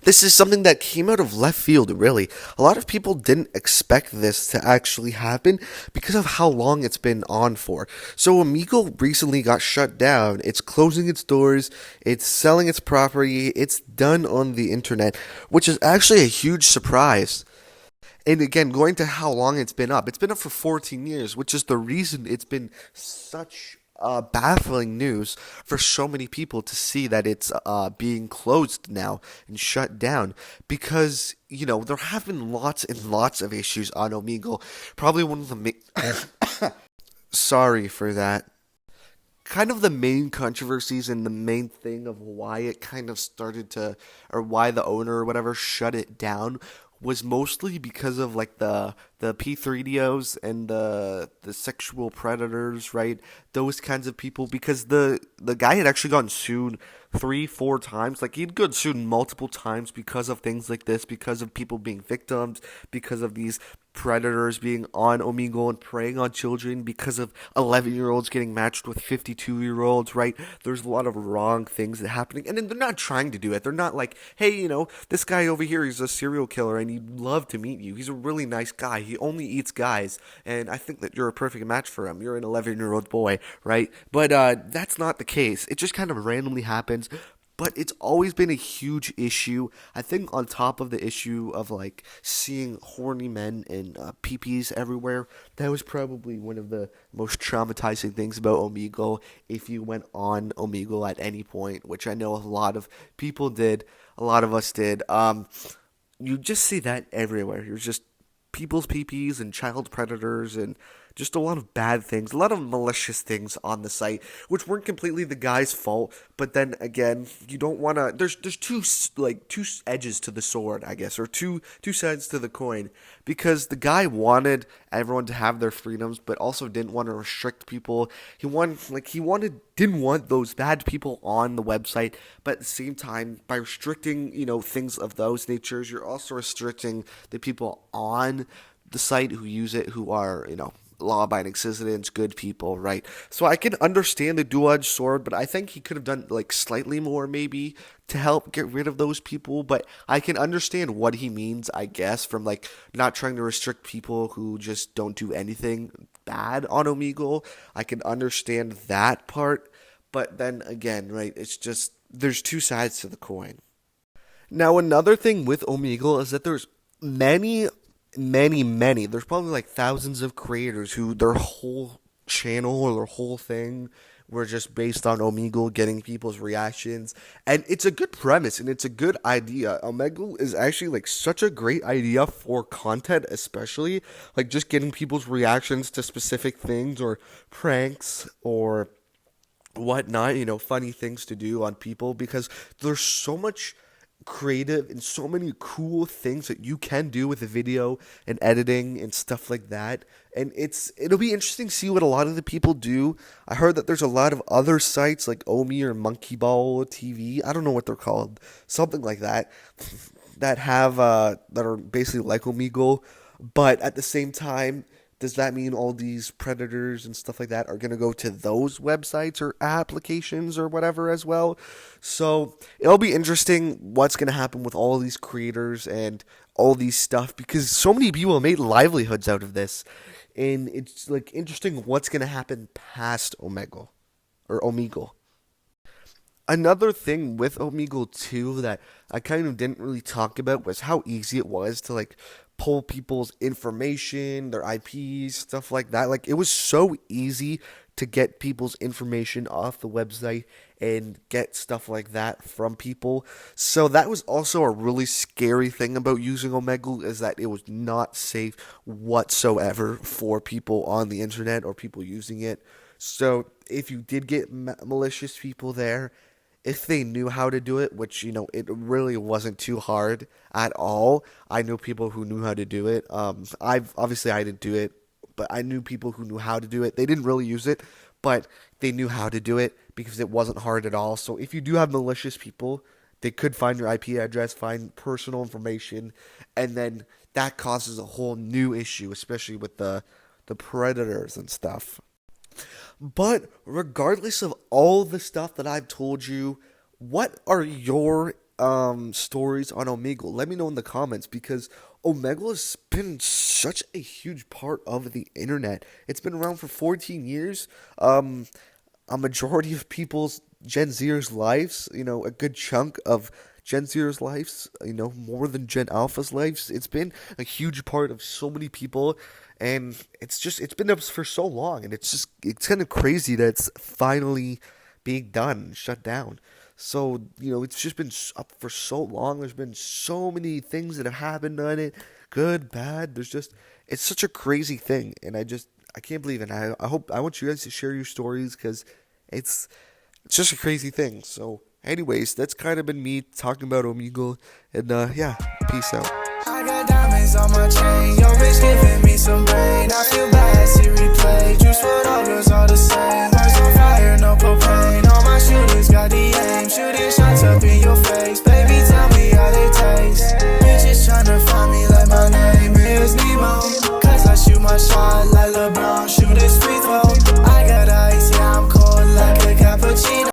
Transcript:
This is something that came out of left field, really. A lot of people didn't expect this to actually happen because of how long it's been on for. So Omegle recently got shut down. It's closing its doors, it's selling its property, it's done on the internet, which is actually a huge surprise. And again, going to how long it's been up for 14 years, which is the reason it's been such baffling news for so many people to see that it's being closed now and shut down. Because, there have been lots and lots of issues on Omegle. Probably one of the sorry for that. Kind of the main controversies and the main thing of why it kind of started to, or why the owner or whatever shut it down was mostly because of like the P3DOs and the sexual predators, right? Those kinds of people, because the guy had actually gotten sued 3, 4 times. Like he'd gotten sued multiple times because of things like this, because of people being victims, because of these predators being on Omegle and preying on children, because of 11-year-olds getting matched with 52-year-olds, right? There's a lot of wrong things that are happening. And then they're not trying to do it. They're not like, hey, this guy over here, he's a serial killer and he'd love to meet you. He's a really nice guy. He only eats guys. And I think that you're a perfect match for him. You're an 11-year-old boy, right? But that's not the case. It just kind of randomly happens. But it's always been a huge issue. I think on top of the issue of like seeing horny men and peepees everywhere, that was probably one of the most traumatizing things about Omegle. If you went on Omegle at any point, which I know a lot of people did, a lot of us did, you just see that everywhere. You're just people's peepees and child predators and just a lot of bad things, a lot of malicious things on the site, which weren't completely the guy's fault. But then again, you don't want to. There's two edges to the sword, I guess, or two sides to the coin, because the guy wanted everyone to have their freedoms, but also didn't want to restrict people. Didn't want those bad people on the website, but at the same time, by restricting things of those natures, you're also restricting the people on the site who use it, who are law-abiding citizens, good people, right? So I can understand the dual-edged sword, but I think he could have done like slightly more maybe to help get rid of those people. But I can understand what he means, I guess, from like not trying to restrict people who just don't do anything bad on Omegle. I can understand that part, but then again, right? It's just there's two sides to the coin. Now, another thing with Omegle is that there's many, there's probably like thousands of creators who their whole channel or their whole thing were just based on Omegle getting people's reactions. And it's a good premise and it's a good idea. Omegle is actually like such a great idea for content, especially like just getting people's reactions to specific things or pranks or whatnot, funny things to do on people, because there's so much creative and so many cool things that you can do with the video and editing and stuff like that. And it'll be interesting to see what a lot of the people do. I heard that there's a lot of other sites like Omi or Monkey Ball TV, I don't know what they're called, something like that, that have that are basically like Omegle. But at the same time, does that mean all these predators and stuff like that are going to go to those websites or applications or whatever as well? So it'll be interesting what's going to happen with all these creators and all these stuff, because so many people made livelihoods out of this. And it's like interesting what's going to happen past Omegle or Omegle. Another thing with Omegle too that I kind of didn't really talk about was how easy it was to like pull people's information, their IPs, stuff like that. Like it was so easy to get people's information off the website and get stuff like that from people. So that was also a really scary thing about using Omegle, is that it was not safe whatsoever for people on the internet or people using it. So if you did get malicious people there, if they knew how to do it, which, it really wasn't too hard at all. I know people who knew how to do it. I didn't do it, but I knew people who knew how to do it. They didn't really use it, but they knew how to do it because it wasn't hard at all. So if you do have malicious people, they could find your IP address, find personal information, and then that causes a whole new issue, especially with the predators and stuff. But regardless of all the stuff that I've told you, what are your stories on Omegle? Let me know in the comments, because Omegle has been such a huge part of the internet. It's been around for 14 years. A majority of people's Gen Zers' lives, a good chunk of Gen Zers' lives, more than Gen Alpha's lives. It's been a huge part of so many people, and it's been up for so long, and it's kind of crazy that it's finally being done, shut down. So, it's just been up for so long. There's been so many things that have happened on it, good, bad. It's such a crazy thing, and I can't believe it. I want you guys to share your stories, because it's just a crazy thing. So, anyways, that's kind of been me talking about Omegle, and yeah, peace out. I got diamonds on my chain, yo bitch giving me some brain. I feel bad, see replay, juice for all girls all the same. Hearts on fire, no propane, all my shooters got the aim, shooting shots up in your face.